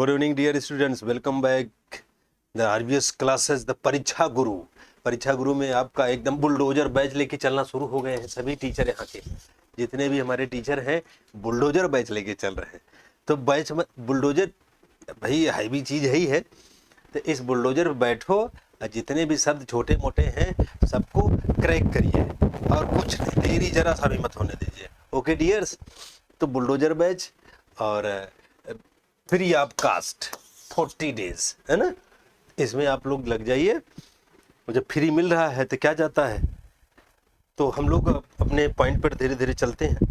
Good evening dear students, welcome back the RBS classes the Pariksha Guru. परीक्षा गुरु में आपका एकदम बुलडोजर बैच लेके चलना शुरू हो गए हैं। सभी टीचर यहाँ के जितने भी हमारे टीचर हैं बुलडोजर बैच लेके चल रहे हैं। तो बैच में बुलडोजर भाई हैवी चीज़ है ही है। तो इस बुलडोजर पर बैठो और जितने भी शब्द छोटे मोटे हैं सबको क्रैक करिए और कुछ नहीं, देरी जरा सा भी मत होने दीजिए। ओके डियर्स, तो बुलडोजर बैच और फ्री ऑफ कास्ट 40 डेज है ना, इसमें आप लोग लग जाइए। मुझे फ्री मिल रहा है तो क्या जाता है। तो हम लोग अपने पॉइंट पर धीरे धीरे चलते हैं।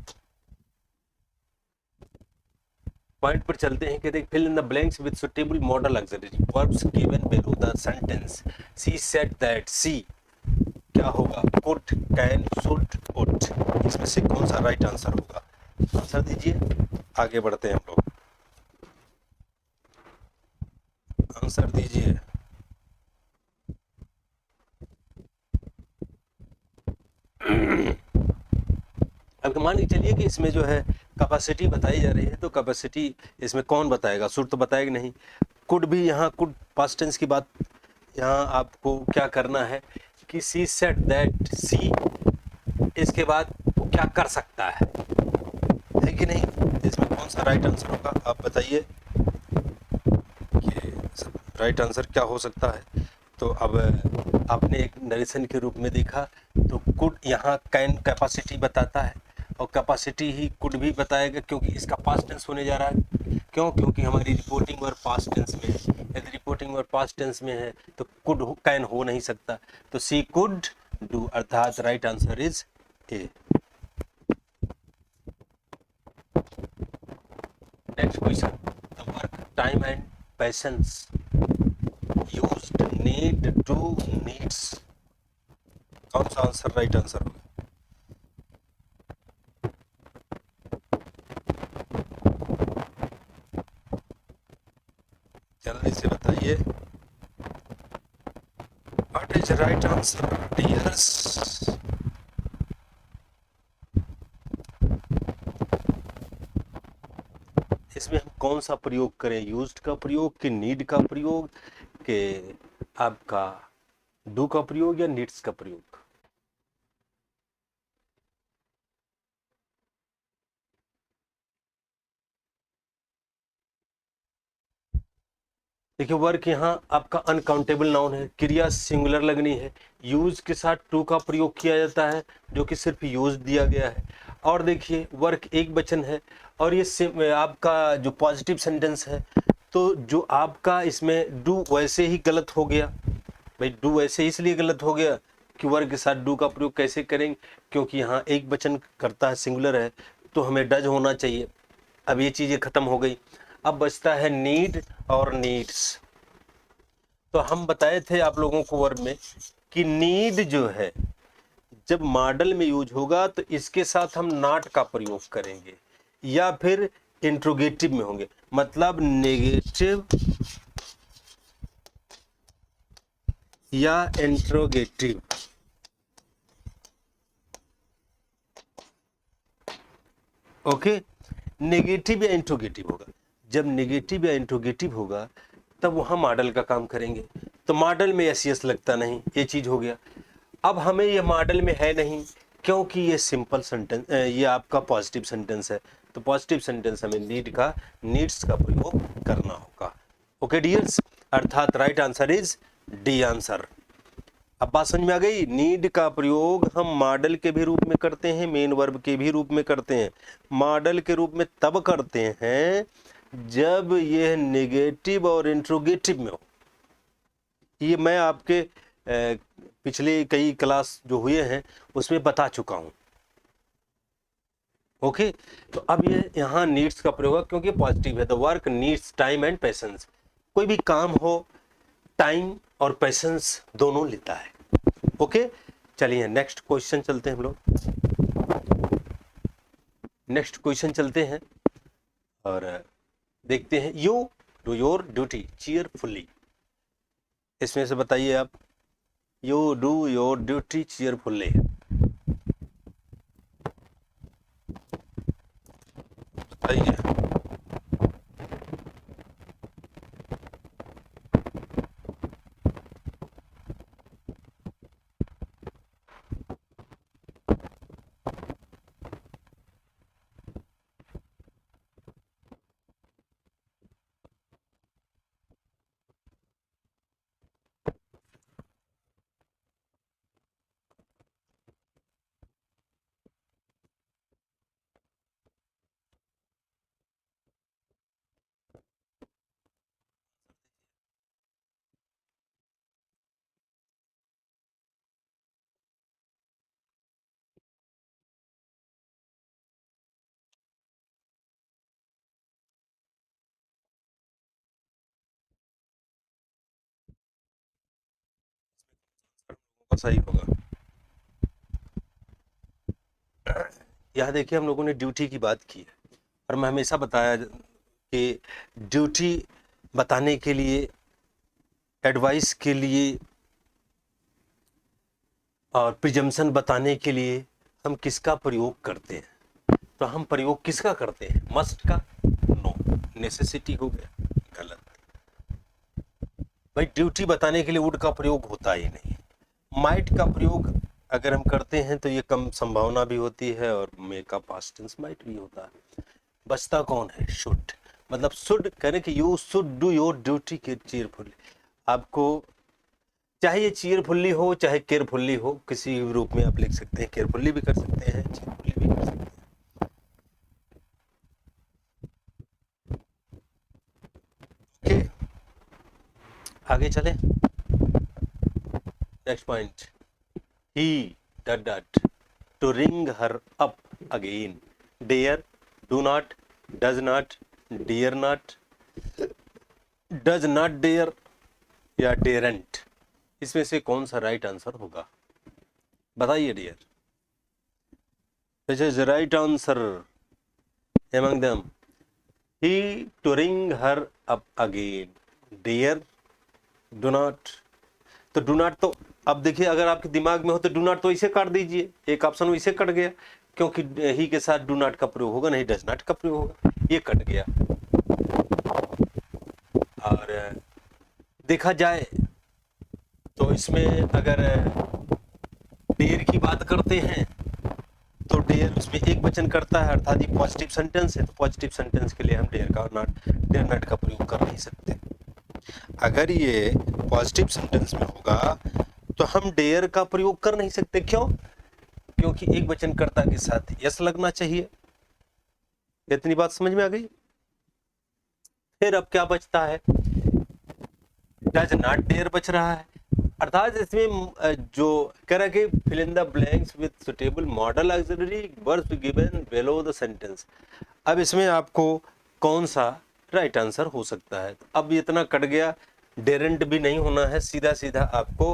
पॉइंट पर चलते हैं कि देख, fill in the blanks with suitable modal auxiliary verbs given below the sentence. She said that, she क्या होगा, कुड, कैन, शुड, वुड। इसमें से कौन सा राइट आंसर होगा, आंसर दीजिए। आगे बढ़ते हैं हम लोग, आंसर दीजिए। अब मान के चलिए कि इसमें जो है कैपेसिटी बताई जा रही है, तो कैपेसिटी इसमें कौन बताएगा, शुड तो बताएगा नहीं। कुड भी, यहाँ कुड पास्ट टेंस की बात, यहाँ आपको क्या करना है कि सी सेड दैट, सी इसके बाद वो क्या कर सकता है कि नहीं। इसमें कौन सा राइट आंसर होगा आप बताइए कि राइट आंसर क्या हो सकता है। तो अब आपने एक नरेशन के रूप में देखा तो कुड यहाँ कैन कैपेसिटी बताता है और कैपेसिटी ही कुड भी बताएगा, क्योंकि इसका पास्ट टेंस होने जा रहा है। क्यों? क्योंकि हमारी रिपोर्टिंग वर्ब पास्ट टेंस में है। यदि रिपोर्टिंग वर्ब पास्ट टेंस में है तो कुड कैन हो नहीं सकता। तो सी कुड डू, अर्थात right answer is a. Next question, the work, time and patience used, need, do, needs, कौन सा आंसर राइट आंसर होगा। जल्दी से बताइए, what is right answer dears. इसमें हम कौन सा प्रयोग करें, यूज्ड का प्रयोग कि नीड का प्रयोग कि आपका डू का प्रयोग या नीड्स का प्रयोग। देखिए वर्क यहाँ आपका अनकाउंटेबल नाउन है, क्रिया सिंगुलर लगनी है, यूज के साथ टू का प्रयोग किया जाता है जो कि सिर्फ यूज दिया गया है। और देखिए वर्क एक वचन है और ये आपका जो पॉजिटिव सेंटेंस है, तो जो आपका इसमें डू वैसे ही गलत हो गया। भाई डू वैसे इसलिए गलत हो गया कि वर्क के साथ डू का प्रयोग कैसे करेंगे, क्योंकि यहाँ एक वचन करता है, सिंगुलर है, तो हमें डज होना चाहिए। अब ये चीज़ें खत्म हो गई। अब बचता है नीड और नीड्स। तो हम बताए थे आप लोगों को वर्ब में कि नीड जो है जब मॉडल में यूज होगा तो इसके साथ हम नॉट का प्रयोग करेंगे या फिर इंट्रोगेटिव में होंगे, मतलब नेगेटिव या इंट्रोगेटिव। ओके, नेगेटिव या इंट्रोगेटिव होगा। जब नेगेटिव या इंट्रोगेटिव होगा तब वहाँ मॉडल का काम करेंगे। तो मॉडल में यस यस लगता नहीं, ये चीज़ हो गया। अब हमें ये मॉडल में है नहीं क्योंकि ये सिंपल सेंटेंस, ये आपका पॉजिटिव सेंटेंस है। तो पॉजिटिव सेंटेंस हमें नीड्स का प्रयोग करना होगा। ओके डियर्स, अर्थात right answer is D answer. अब बात समझ में आ गई। नीड का प्रयोग हम मॉडल के भी रूप में करते हैं, मेन वर्ब के भी रूप में करते हैं। मॉडल के रूप में तब करते हैं जब यह नेगेटिव और इंट्रोगेटिव में हो। ये मैं आपके पिछले कई क्लास जो हुए हैं उसमें बता चुका हूं। ओके, तो अब ये यहाँ नीड्स का प्रयोग क्योंकि पॉजिटिव है। The work needs time and patience. कोई भी काम हो टाइम और पेशेंस दोनों लेता है। ओके, चलिए नेक्स्ट क्वेश्चन चलते हैं हम लोग। नेक्स्ट क्वेश्चन चलते हैं और देखते हैं। You do your duty cheerfully. इसमें से बताइए आप, you do your duty cheerfully, बताइए। और सही होगा। यहाँ देखिए हम लोगों ने ड्यूटी की बात की है, और मैं हमेशा बताया कि ड्यूटी बताने के लिए, एडवाइस के लिए और प्रिजम्पशन बताने के लिए हम किसका प्रयोग करते हैं? तो हम प्रयोग किसका करते हैं? मस्ट का? नो। नेसेसिटी हो गया, गलत। भाई ड्यूटी बताने के लिए वुड का प्रयोग होता ही नहीं। माइट का प्रयोग अगर हम करते हैं तो ये कम संभावना भी होती है, और मे का पास्ट टेंस माइट भी होता है। बचता कौन है? शुड। मतलब शुड करें कि you should do your duty cheerfully. आपको चाहे ये चीयरफुल्ली हो चाहे केयरफुल्ली हो, किसी भी रूप में आप लिख सकते हैं। केयरफुल्ली भी कर सकते हैं, चीयरफुल्ली भी कर सकते हैं। ओके, आगे चले। नेक्स्ट पॉइंट, ही डट to ring her up again. Dare, do not, does not, dare not, does not dare या डेरेंट, इसमें से कौन सा राइट आंसर होगा? बताइए dear. Which is right answer among them? He to ring her up again. Dear, do not। तो do not, तो अब देखिए अगर आपके दिमाग में हो तो डू नॉट तो इसे काट दीजिए, एक ऑप्शन इसे कट गया, क्योंकि ही के साथ डू नॉट का प्रयोग होगा, नहीं डज नॉट का प्रयोग होगा, ये कट गया। और देखा जाए तो इसमें अगर डेयर की बात करते हैं तो डेयर उसमें एक वचन करता है, अर्थात ये पॉजिटिव सेंटेंस है, तो पॉजिटिव सेंटेंस के लिए हम डेयर नॉट का प्रयोग कर नहीं सकते। अगर ये पॉजिटिव सेंटेंस में होगा तो हम डेयर का प्रयोग कर नहीं सकते। क्यों? क्योंकि एक वचनकर्ता के साथ यस लगना चाहिए। इतनी बात समझ में आ गई? फिर अब क्या बचता है? डज नॉट डेयर बच रहा है, अर्थात इसमें जो कह रहा है कि fill in the blanks with suitable modal auxiliary verbs given below the sentence. अब इसमें आपको कौन सा राइट आंसर हो सकता है? अब इतना कट गया, डेरेंट भी नहीं होना है, सीधा सीधा आपको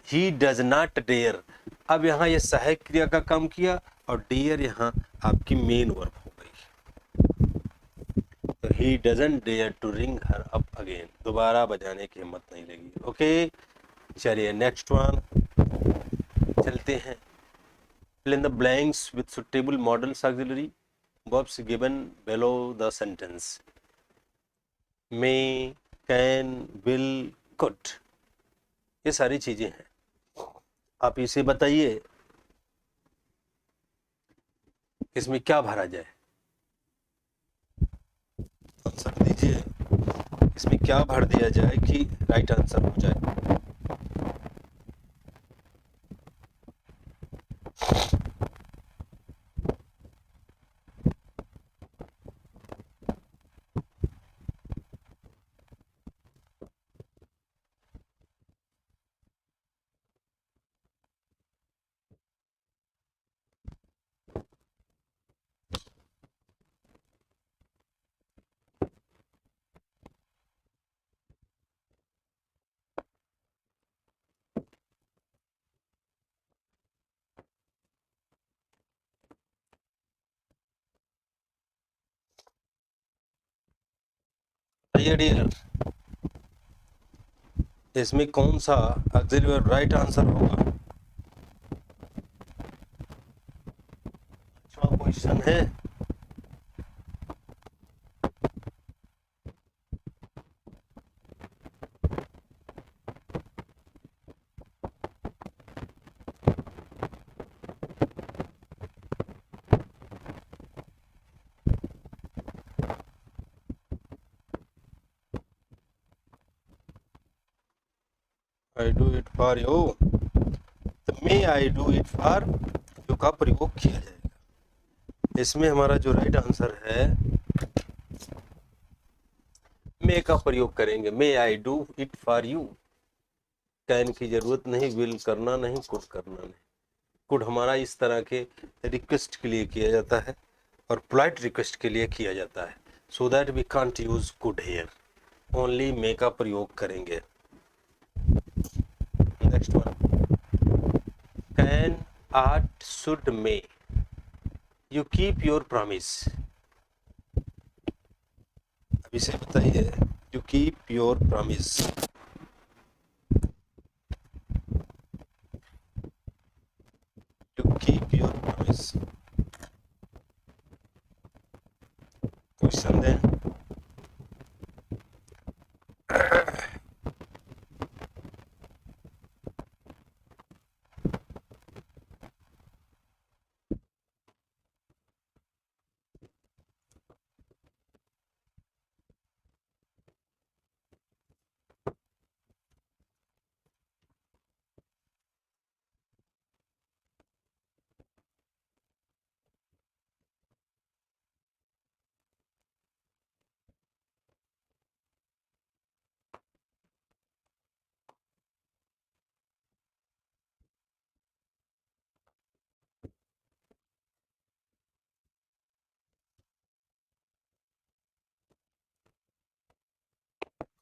ही डज नॉट डेयर। अब यहाँ ये सहायक क्रिया का काम किया, और डेयर यहाँ आपकी मेन वर्ब हो गई। तो he doesn't dare to ring her up again, दोबारा बजाने की हिम्मत नहीं लगी। ओके, चलिए नेक्स्ट वन चलते हैं। fill in the blanks with suitable models auxiliary verbs given below the sentence. May, can, will, could, ये सारी चीजें हैं। आप इसे बताइए इसमें क्या भरा जाए, आंसर दीजिए। इसमें क्या भर दिया जाए कि राइट आंसर हो जाए? डियर, इसमें कौन सा ऑक्सिलरी वर्ब राइट आंसर होगा? अच्छा क्वेश्चन है। I do it for you, तो may I do it for you का प्रयोग किया जाएगा। इसमें हमारा जो राइट आंसर है, मे का प्रयोग करेंगे। May I do it for you. Can की जरूरत नहीं, विल करना नहीं, कुड करना नहीं। कुड हमारा इस तरह के रिक्वेस्ट के लिए किया जाता है, और पोलाइट रिक्वेस्ट के लिए किया जाता है। So that we can't use could here, only may का प्रयोग करेंगे। Next one, ought should may you keep your promise. अब इसे बताइए, you keep your promise. You keep your promise, question दें।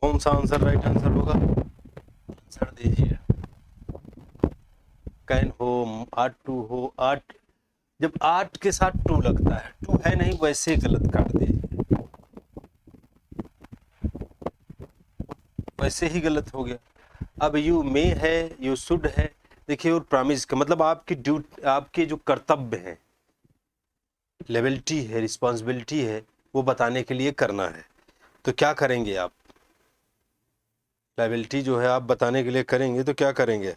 कौन सा आंसर राइट आंसर होगा, आंसर दीजिए। कैन हो, आर्ट टू हो, आर्ट, जब आर्ट के साथ टू लगता है, टू है नहीं, वैसे गलत काट दीजिए, वैसे ही गलत हो गया। अब यू मे है, यू शुड है, देखिए, और प्रॉमिस का मतलब आपकी ड्यूटी, आपके जो कर्तव्य हैं, लेवलिटी है, रिस्पॉन्सिबिलिटी है, वो बताने के लिए करना है। तो क्या करेंगे आप, लाइबिलिटी जो है आप बताने के लिए करेंगे, तो क्या करेंगे,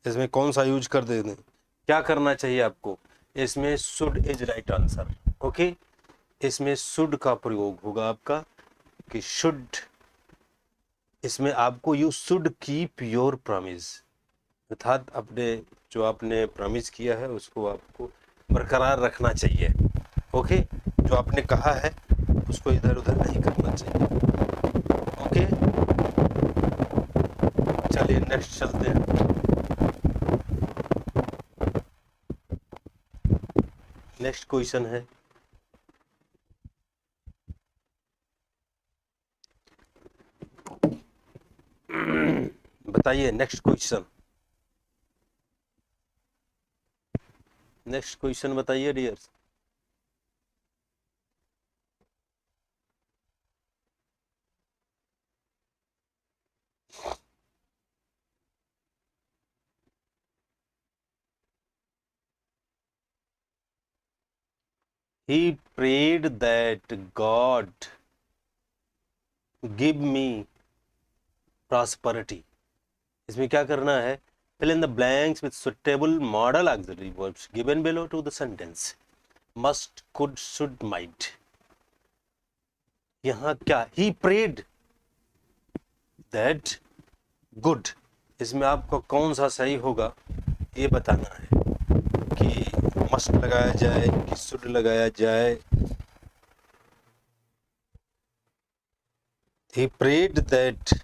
इसमें कौन सा यूज कर दें, क्या करना चाहिए आपको, इसमें should is right answer. Okay, इसमें शुड का प्रयोग होगा आपका, कि शुड, इसमें आपको you should keep your promise, अर्थात अपने जो आपने प्रॉमिस किया है उसको आपको बरकरार रखना चाहिए। ओके, जो आपने कहा है उसको इधर उधर नहीं करना चाहिए। ओके, चलिए नेक्स्ट चलते हैं। नेक्स्ट क्वेश्चन है, बताइए नेक्स्ट क्वेश्चन, नेक्स्ट क्वेश्चन बताइए dears. He prayed that God give me prosperity। इसमें क्या करना है, fill in the blanks with suitable modal auxiliary verbs given below to the sentence must, could, should, might। यहाँ क्या, he prayed that good, इसमें आपको कौन सा सही होगा ये बताना है, कि मस्ट लगाया जाए कि शुड लगाया जाए। he prayed that,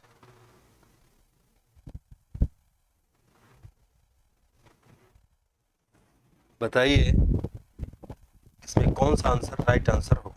बताइए इसमें कौन सा आंसर राइट आंसर होगा।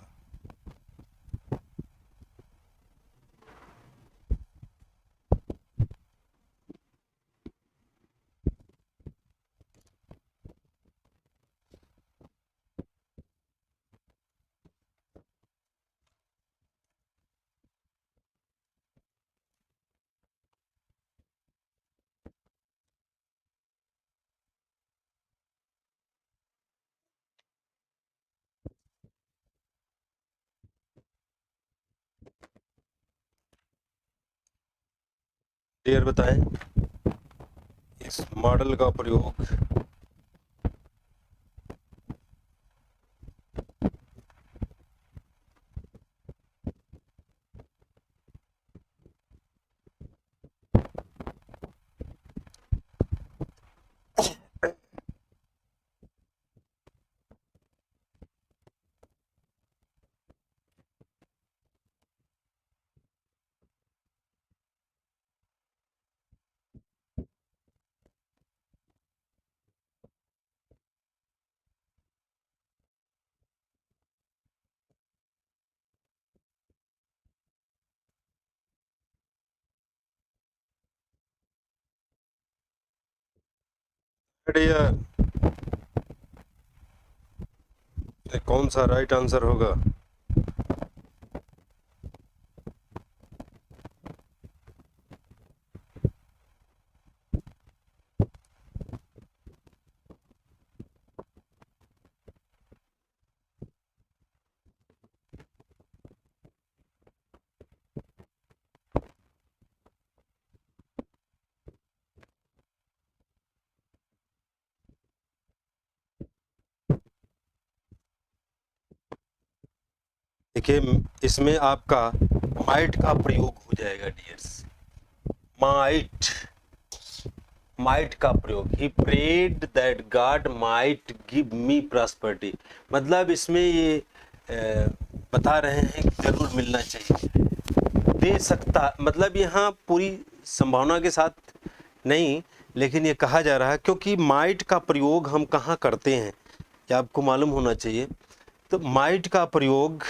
क्लियर बताएं इस मॉडल का प्रयोग। बढ़िया। ये कौन सा राइट आंसर होगा? देखिए, इसमें आपका माइट का प्रयोग हो जाएगा डियर्स। माइट, माइट का प्रयोग, he prayed that God might give me prosperity. मतलब इसमें ये बता रहे हैं कि जरूर मिलना चाहिए, दे सकता, मतलब यहाँ पूरी संभावना के साथ नहीं, लेकिन ये कहा जा रहा है क्योंकि माइट का प्रयोग हम कहाँ करते हैं ये आपको मालूम होना चाहिए। तो माइट का प्रयोग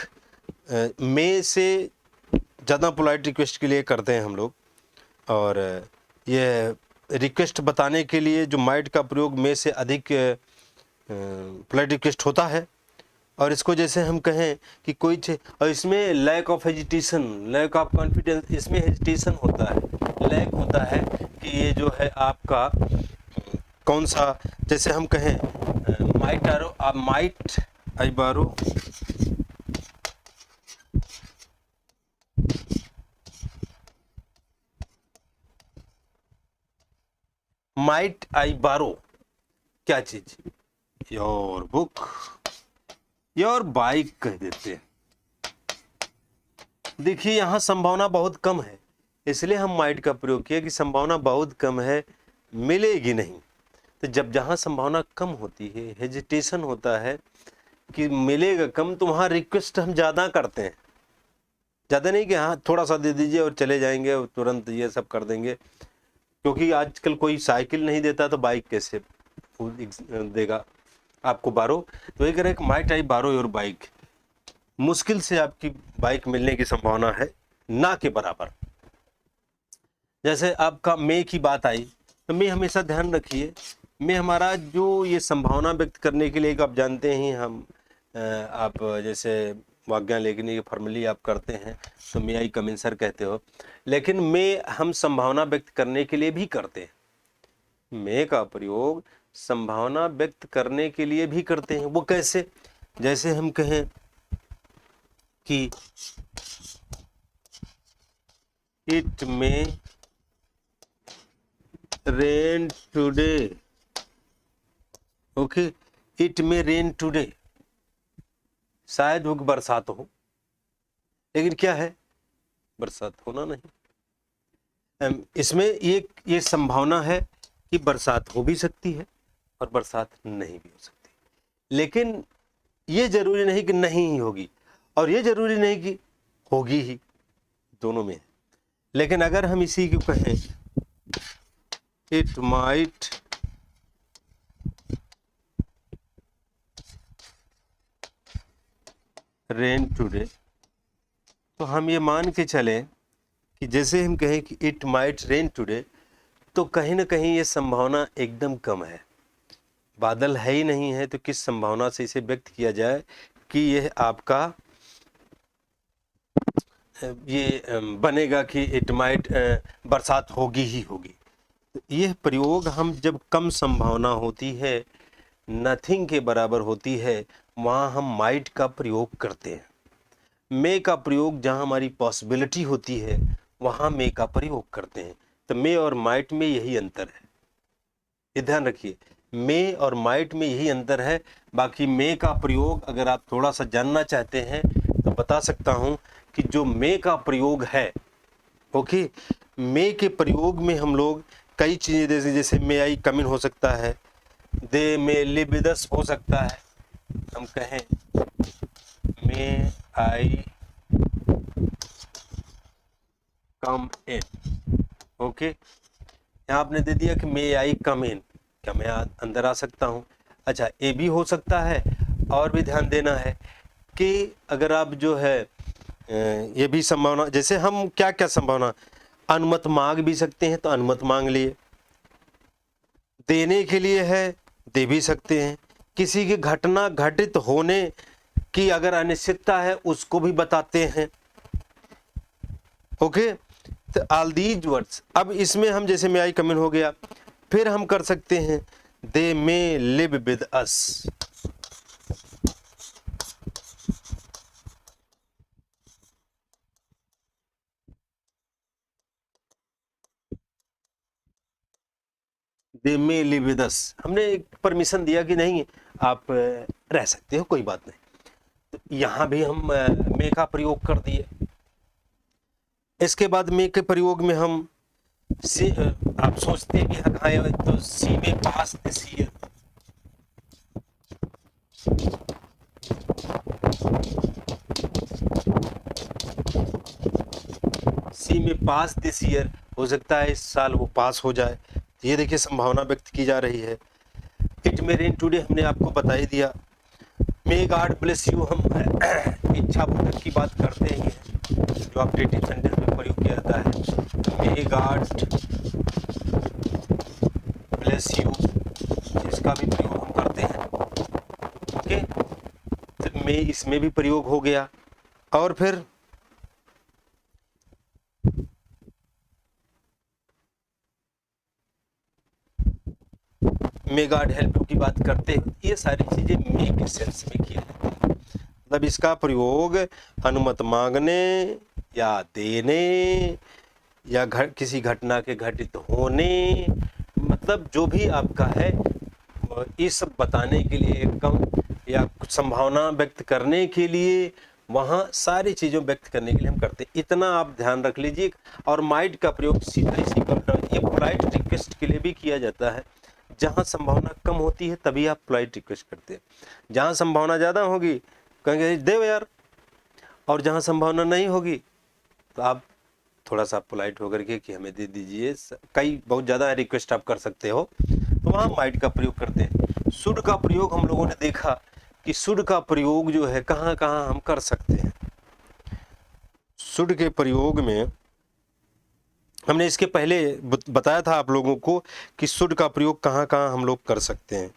मे से ज़्यादा पोलाइट रिक्वेस्ट के लिए करते हैं हम लोग, और ये रिक्वेस्ट बताने के लिए जो माइट का प्रयोग मे से अधिक पोलाइट रिक्वेस्ट होता है। और इसको जैसे हम कहें कि कोई और इसमें lack of hesitation, lack of confidence, इसमें हेजिटेशन होता है, लैक होता है कि ये जो है आपका कौन सा, जैसे हम कहें माइट आरो, माइट आई बारो, माइट आई बारो क्या चीज, योर बुक, योर बाइक कह देते हैं। देखिए यहाँ संभावना बहुत कम है, इसलिए हम माइट का प्रयोग किया कि संभावना बहुत कम है, मिलेगी नहीं। तो जब जहाँ संभावना कम होती है, हेजिटेशन होता है कि मिलेगा कम, तो वहाँ रिक्वेस्ट हम ज़्यादा करते हैं। ज़्यादा नहीं कि हाँ थोड़ा सा दे दीजिए और चले जाएंगे और तुरंत ये सब कर देंगे, क्योंकि आजकल कोई साइकिल नहीं देता तो बाइक कैसे देगा आपको बारो। तो एक रहे माइट आई बारो योर बाइक, मुश्किल से आपकी बाइक मिलने की संभावना है, ना के बराबर। जैसे आपका मे की बात आई, तो मे हमेशा ध्यान रखिए, मे हमारा जो ये संभावना व्यक्त करने के लिए, आप जानते हैं हम आप जैसे वाक्य लेखनी की फॉर्मली आप करते हैं तो मे आई कम इन सर कहते हो, लेकिन मे हम संभावना व्यक्त करने के लिए भी करते हैं। मे का प्रयोग संभावना व्यक्त करने के लिए भी करते हैं। वो कैसे? जैसे हम कहें कि it may rain today, okay, it may rain today, शायद वो बरसात हो, लेकिन क्या है, बरसात होना नहीं। इसमें ये संभावना है कि बरसात हो भी सकती है और बरसात नहीं भी हो सकती, लेकिन ये जरूरी नहीं कि नहीं ही होगी, और ये जरूरी नहीं कि होगी ही, दोनों में है। लेकिन अगर हम इसी को कहें इट माइट रेन टुडे, तो हम ये मान के चलें कि जैसे हम कहें कि इट माइट रेन टुडे, तो कहीं ना कहीं ये संभावना एकदम कम है, बादल है ही नहीं है, तो किस संभावना से इसे व्यक्त किया जाए कि यह आपका ये बनेगा कि इट माइट बरसात होगी ही होगी। तो यह प्रयोग हम जब कम संभावना होती है, नथिंग के बराबर होती है, वहाँ हम माइट का प्रयोग करते हैं। मे का प्रयोग जहाँ हमारी पॉसिबिलिटी होती है, वहाँ मे का प्रयोग करते हैं। तो मे और माइट में यही अंतर है, ये ध्यान रखिए, मे और माइट में यही अंतर है। बाकी मे का प्रयोग अगर आप थोड़ा सा जानना चाहते हैं तो बता सकता हूँ कि जो मे का प्रयोग है, ओके, मे के प्रयोग में हम लोग कई चीज़ें, जैसे मे आई कम इन हो सकता है, दे मे लिव विद अस हो सकता है, हम कहें मे आई कम इन, ओके, यहाँ आपने दे दिया कि मे आई कम इन, क्या मैं अंदर आ सकता हूँ? अच्छा, ये भी हो सकता है, और भी ध्यान देना है कि अगर आप जो है ये भी संभावना, जैसे हम क्या क्या संभावना, अनुमति मांग भी सकते हैं, तो अनुमति मांग लिए, देने के लिए है दे भी सकते हैं। किसी की घटना घटित होने की अगर अनिश्चितता है उसको भी बताते हैं। ओके, तो ऑल दीज वर्ड्स। अब इसमें हम जैसे मे आई कम इन हो गया, फिर हम कर सकते हैं they may live with us. They may live with us, हमने एक परमिशन दिया कि नहीं आप रह सकते हो, कोई बात नहीं। तो यहाँ भी हम मे का प्रयोग कर दिए। इसके बाद मे के प्रयोग में हम सी, आप सोचते हैं कि कहाँ है, तो सी में पास दिस ईयर। सी में पास दिस ईयर, हो सकता है इस साल वो पास हो जाए। ये देखिए संभावना व्यक्त की जा रही है। इट मे रेन टुडे हमने आपको बता ही दिया। मे गॉड ब्लेस यू हम इच्छा बोधक की बात करते ही हैं, जो ऑब्जेक्टिव सेंटेंस में प्रयोग किया जाता है। मे गॉड ब्लेस यू, इसका भी प्रयोग हम करते हैं। ओके, तो मे इसमें भी प्रयोग हो गया। और फिर मे गॉड हेल्प यू की बात करते हैं। ये सारी चीजें मे के सेंस में किया जाता है। मतलब इसका प्रयोग अनुमति मांगने या देने या किसी घटना के घटित होने, मतलब जो भी आपका है ये सब बताने के लिए, कम या कुछ संभावना व्यक्त करने के लिए, वहाँ सारी चीज़ों व्यक्त करने के लिए हम करते हैं। इतना आप ध्यान रख लीजिए। और माइट का प्रयोग सीधा इसी पर, ये पोलाइट रिक्वेस्ट के लिए भी किया जाता है। जहाँ संभावना कम होती है तभी आप पोलाइट रिक्वेस्ट करते हैं। जहाँ संभावना ज़्यादा होगी कहेंगे दे यार, और जहाँ संभावना नहीं होगी तो आप थोड़ा सा पोलाइट होकर के कि हमें दे दीजिए। कई बहुत ज़्यादा रिक्वेस्ट आप कर सकते हो, तो वहाँ माइट का प्रयोग करते हैं। शुड का प्रयोग हम लोगों ने देखा कि शुड का प्रयोग जो है कहाँ कहाँ हम कर सकते हैं। शुड के प्रयोग में हमने इसके पहले बताया था आप लोगों को कि शुड का प्रयोग कहाँ कहाँ हम लोग कर सकते हैं,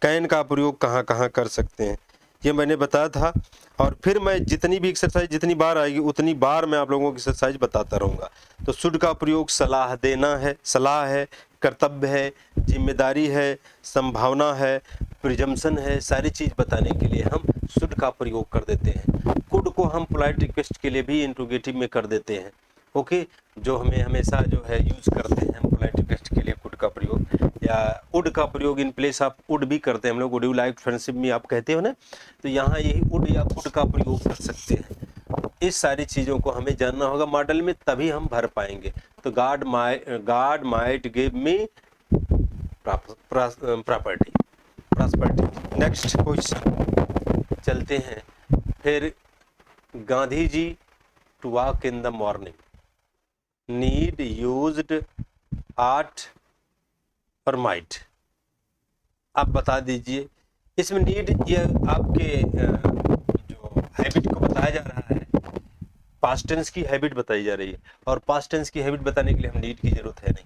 कैन का प्रयोग कहाँ कहाँ कर सकते हैं, ये मैंने बताया था। और फिर मैं जितनी भी एक्सरसाइज जितनी बार आएगी उतनी बार मैं आप लोगों को एक्सरसाइज बताता रहूँगा। तो शुड का प्रयोग सलाह देना है, सलाह है, कर्तव्य है, जिम्मेदारी है, संभावना है, प्रिजम्पशन है, सारी चीज़ बताने के लिए हम शुड का प्रयोग कर देते हैं। कुड को हम पोलाइट रिक्वेस्ट के लिए भी इंट्रोगेटिव में कर देते हैं। ओके, जो हमें हमेशा जो है यूज़ करते हैं हम पोलाइट रिक्वेस्ट के लिए कुड का प्रयोग, या उड का प्रयोग इन प्लेस ऑफ उड भी करते हैं हम लोग। वुड यू लाइक फ्रेंडशिप में आप कहते हो ना, तो यहाँ यही उड या कुड का प्रयोग कर सकते हैं। इस सारी चीज़ों को हमें जानना होगा मॉडल में, तभी हम भर पाएंगे। तो God might give me property, prosperity. Next question चलते हैं। फिर Gandhi ji to walk in the morning need used ought और माइट, आप बता दीजिए। इसमें नीड ये आपके जो हैबिट को बताया जा रहा है, पास्ट टेंस की हैबिट बताई जा रही है, और पास्ट टेंस की हैबिट बताने के लिए हम नीड की जरूरत है नहीं,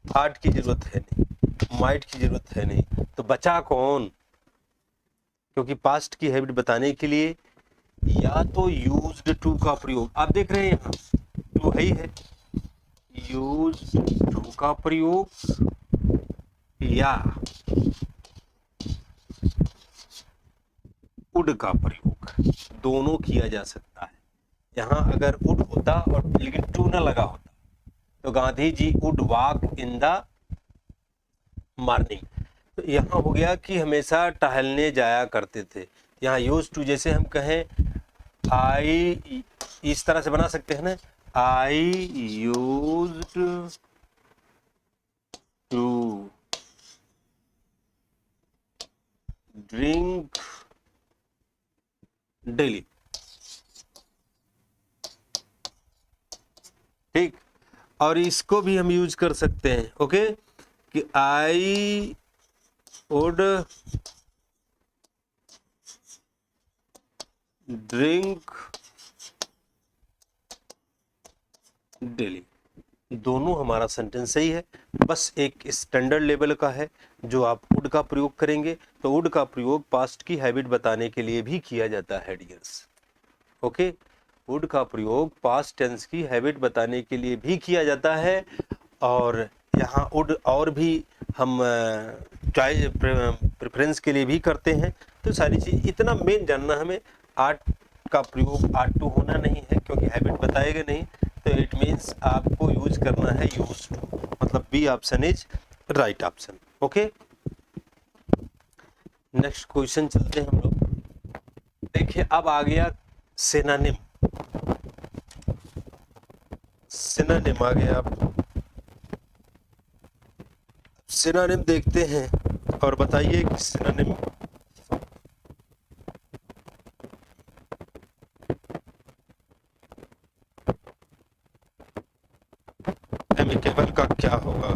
आर्ट की जरूरत है नहीं, माइट की जरूरत है नहीं, तो बचा कौन? क्योंकि पास्ट की हैबिट बताने के लिए या तो यूज्ड टू का प्रयोग, आप देख रहे हैं यहाँ टू है यूज टू का प्रयोग, या उड का प्रयोग, दोनों किया जा सकता है। यहाँ अगर उड होता और लेकिन टू ना लगा होता तो Gandhi ji would walk in the morning, तो यहाँ हो गया कि हमेशा टहलने जाया करते थे। यहाँ यूज टू जैसे हम कहें आई, इस तरह से बना सकते हैं ना, आई यूज टू ड्रिंक डेली, ठीक। और इसको भी हम यूज कर सकते हैं, ओके, कि आई वुड ड्रिंक डेली। दोनों हमारा सेंटेंस सही है, बस एक स्टैंडर्ड लेवल का है जो आप वुड का प्रयोग करेंगे। तो वुड का प्रयोग पास्ट की हैबिट बताने के लिए भी किया जाता है डियर्स। ओके, वुड का प्रयोग पास्ट टेंस की हैबिट बताने के लिए भी किया जाता है। और यहाँ वुड और भी हम चॉइस प्रेफरेंस के लिए भी करते हैं। तो सारी चीज़ इतना मेन जानना हमें, आर्ट का प्रयोग आर्ट टू होना नहीं है क्योंकि हैबिट बताएगा नहीं। तो इट मीन्स आपको यूज करना है यूज टू, मतलब B option is right option. Okay, next question चलते हैं हम लोग। देखिए अब आ गया सिनोनिम। सिनोनिम आ गया, आप सिनोनिम देखते हैं और बताइए कि सिनोनिम एमिकेबल का क्या होगा।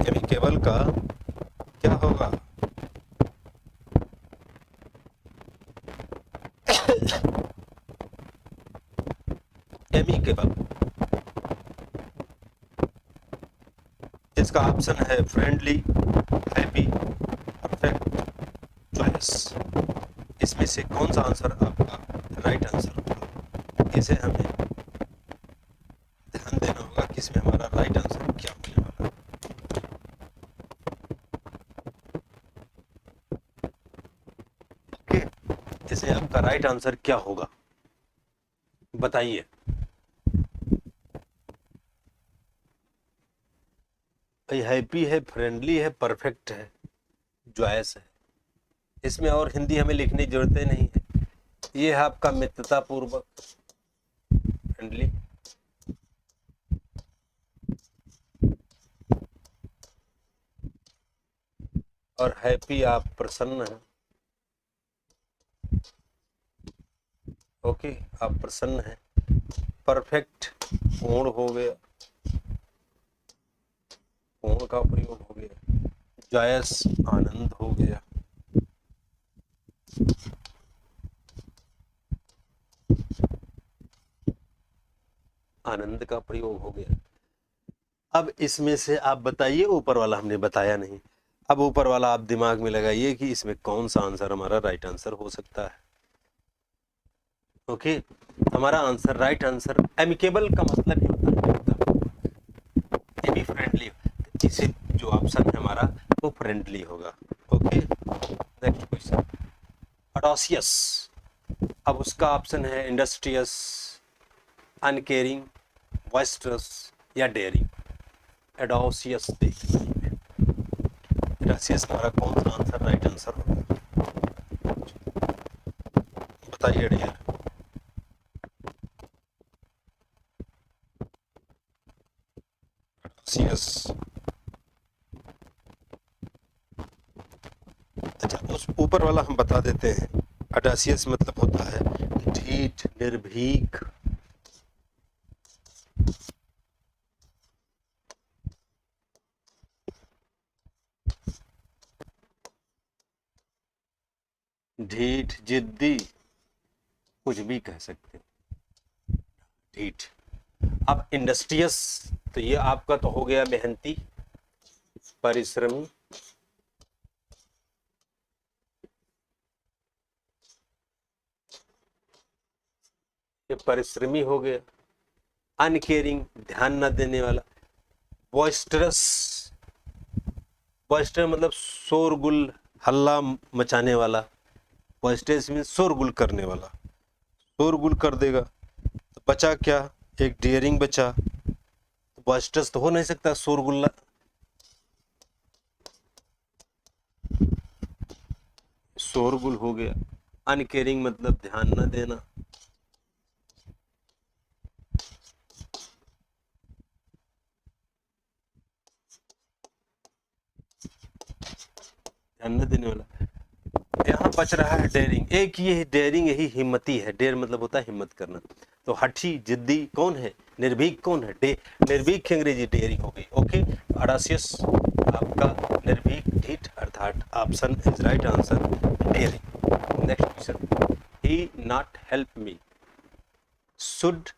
एमिकेबल का क्या होगा। एमिकेबल, इसका ऑप्शन है फ्रेंडली, हैप्पी, परफेक्ट, चॉइस। इसमें से कौन सा आंसर आपका राइट आंसर होगा, इसे हमें ध्यान देना होगा कि इसमें हमारा राइट आंसर क्या होने वाला है। ओके, इसे आपका राइट आंसर क्या होगा बताइए। हैप्पी है, फ्रेंडली है, परफेक्ट है, जॉयस है। इसमें और हिंदी हमें लिखने की जरूरत नहीं है। ये है आपका मित्रता पूर्वक, फ्रेंडली, और हैप्पी आप प्रसन्न हैं। ओके, आप प्रसन्न हैं। परफेक्ट पूर्ण हो गया, पूर्ण का प्रयोग हो गया। जॉयस आनंद हो गया। आनंद का प्रयोग हो गया। अब इसमें से आप बताइए, ऊपर वाला हमने बताया नहीं, अब ऊपर वाला आप दिमाग में लगाइए कि इसमें कौन सा आंसर हमारा राइट आंसर हो सकता है। ओके, हमारा आंसर राइट आंसर एमिकेबल का मतलब ही होता है ये भी फ्रेंडली, इसे जो ऑप्शन है हमारा वो फ्रेंडली होगा। Okay, next question, audacious. अब उसका ऑप्शन है इंडस्ट्रियस, अनकेयरिंग, बॉइस्टरस या डेयरिंग। एडोसियस देख लीजिए, एडोसियस हमारा कौन सा आंसर राइट आंसर होगा बताइए डियर। एडोसियस, अच्छा उस ऊपर वाला हम बता देते हैं। अडासियस मतलब होता है ढीठ, निर्भीक। ढीठ, जिद्दी, कुछ भी कह सकते हैं, ढीठ। अब इंडस्ट्रियस, तो ये आपका तो हो गया मेहनती, परिश्रमी, ये परिश्रमी हो गया। अनकेयरिंग, ध्यान न देने वाला। बॉइस्टरस, बॉइस्टर मतलब शोरगुल, हल्ला मचाने वाला। बॉइस्टरस मीन शोरगुल करने वाला, शोरगुल कर देगा। तो बचा क्या, एक डेयरिंग बचा। तो बॉइस्टरस तो हो नहीं सकता, शोरगुल्ला, शोरगुल हो गया। अनकेयरिंग मतलब ध्यान न देना। ध्यान न देने वाला। यहाँ बच रहा है डेयरिंग, एक ये डेयरिंग यही हिम्मती है। डेयर मतलब होता है हिम्मत करना। तो हठी, जिद्दी कौन है, निर्भीक कौन है, निर्भीक की अंग्रेजी डेयरिंग हो गई। ओके, अडासियस आपका निर्भीक, ढीठ, अर्थात option is right answer daring. Next question, he not help me, should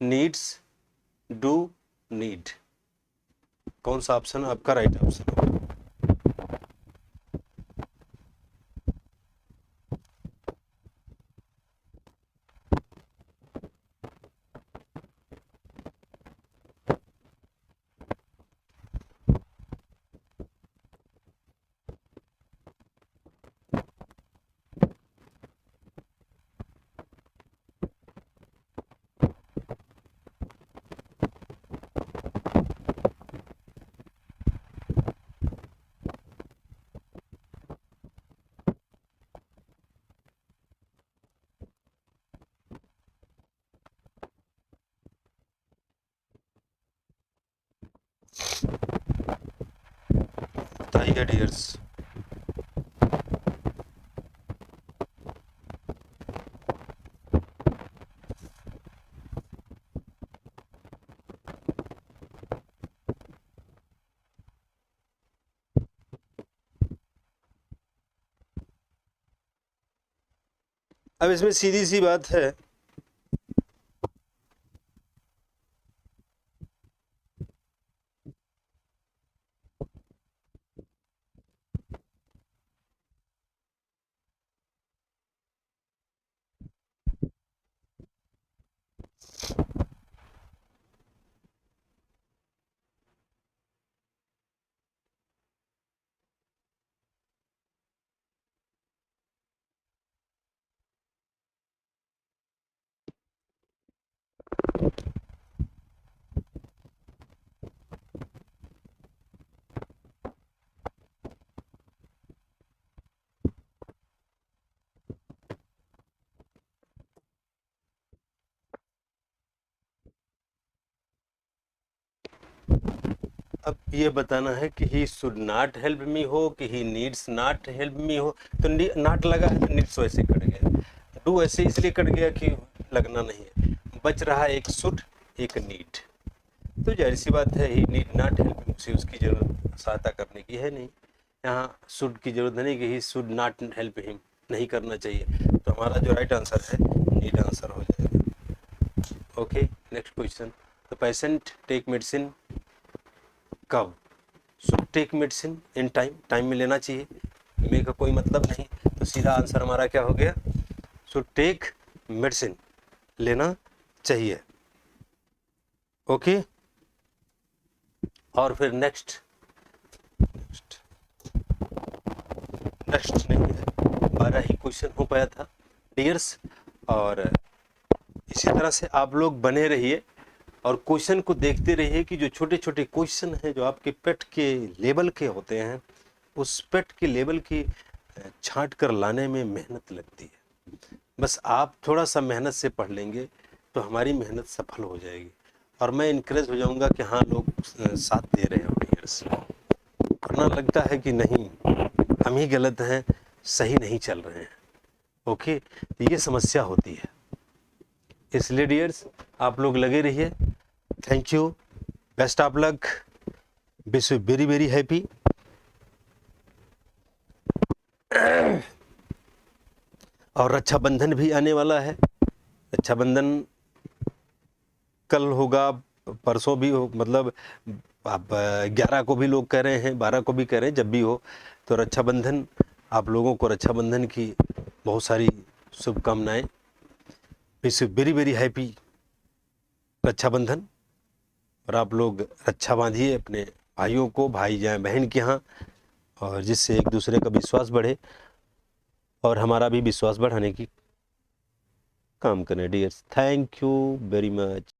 needs, do, need. कौन सा ऑप्शन आपका राइट ऑप्शन होगा? बताइए डियर्स। अब इसमें सीधी सी बात है, अब ये बताना है कि ही शुड नॉट हेल्प मी हो कि ही नीड्स नॉट हेल्प मी हो। तो नॉट लगा है तो नीड्स वैसे कट गया, डू ऐसे इसलिए कट गया कि लगना नहीं है। बच रहा एक शुड एक नीड। तो जाहिर सी बात है ही नीड नॉट हेल्प, उसे उसकी जरूरत सहायता करने की है नहीं। यहाँ शुड की जरूरत नहीं कि he should not help him, नहीं करना चाहिए। तो हमारा जो राइट आंसर है नीड आंसर हो जाएगा। Okay, next question. The patient take medicine कब? Should take medicine in time, time में लेना चाहिए, में का कोई मतलब नहीं। तो सीधा आंसर हमारा क्या हो गया? शुड टेक मेडिसिन, लेना चाहिए। ओके, और फिर नेक्स्ट नहीं है, 12 ही क्वेश्चन हो पाया था डियर्स। और इसी तरह से आप लोग बने रहिए और क्वेश्चन को देखते रहिए कि जो छोटे छोटे क्वेश्चन हैं जो आपके पेट के लेवल के होते हैं, उस पेट के लेवल की छांट कर लाने में मेहनत लगती है। बस आप थोड़ा सा मेहनत से पढ़ लेंगे तो हमारी मेहनत सफल हो जाएगी और मैं इनकरेज हो जाऊंगा कि हाँ लोग साथ दे रहे हो डियर्स। वरना लगता है कि नहीं हम ही गलत हैं, सही नहीं चल रहे हैं। ओके, तो ये समस्या होती है। इसलिए डियर्स आप लोग लगे रहिए। Thank you, best of luck, wish you very very happy. और रक्षाबंधन भी आने वाला है। रक्षाबंधन कल होगा, परसों भी हो, मतलब आप 11 को भी लोग कह रहे हैं, 12 को भी कह रहे हैं, जब भी हो। तो रक्षाबंधन, आप लोगों को रक्षाबंधन की बहुत सारी शुभकामनाएं। Wish you very very happy Rakshabandhan. और आप लोग रक्षा बांधिए अपने भाइयों को, भाई जाए बहन के यहाँ, और जिससे एक दूसरे का विश्वास बढ़े और हमारा भी विश्वास बढ़ाने की काम करें dears. Thank you very much.